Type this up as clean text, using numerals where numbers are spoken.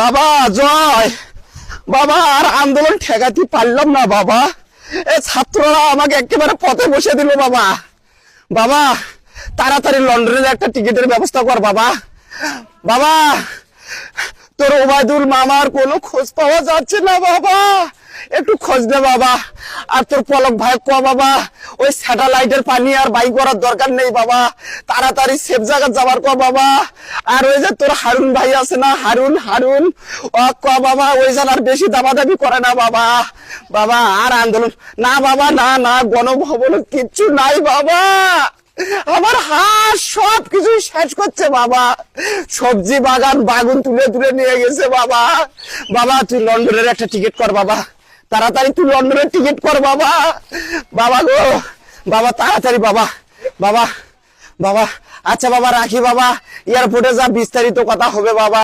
বাবা জয় বাবা, আর আন্দোলন ঠেকাতে পারলাম না বাবা। এই ছাত্ররা আমাকে একেবারে পথে বসে দিল বাবা। বাবা তাড়াতাড়ি লন্ডনের একটা টিকিটের ব্যবস্থা কর বাবা। বাবা তোর ওবায়দুল মামার কোনো খোঁজ পাওয়া যাচ্ছে না বাবা, একটু খোঁজ দে বাবা। আর তোর পলক ভাই ক বাবা, ওই স্যাটেলাইটের পানি আর বাই করার দরকার নেই বাবা, তাড়াতাড়ি সেফ জায়গা যাবার ক বাবা। আর ওই যে তোর হারুন ভাই আছে না, হারুন হারুন ও ক বাবা, ওই যেন আর বেশি দাবাদাবি করে না বাবা। বাবা আর আন্দোলন না বাবা, না না গণভবন কিচ্ছু নাই বাবা। আমার হাঁস সবকিছু শেষ করছে বাবা, সবজি বাগান বাগুন তুলে তুলে নিয়ে গেছে বাবা। বাবা তুই লন্ডনের একটা টিকিট কর বাবা, তাড়াতাড়ি তুই লন্ডনের টিকিট কর বাবা। বাবা গো বাবা তাড়াতাড়ি বাবা। বাবা বাবা আচ্ছা বাবা রাখি বাবা, এয়ারপোর্টে যা বিস্তারিত কথা হবে বাবা।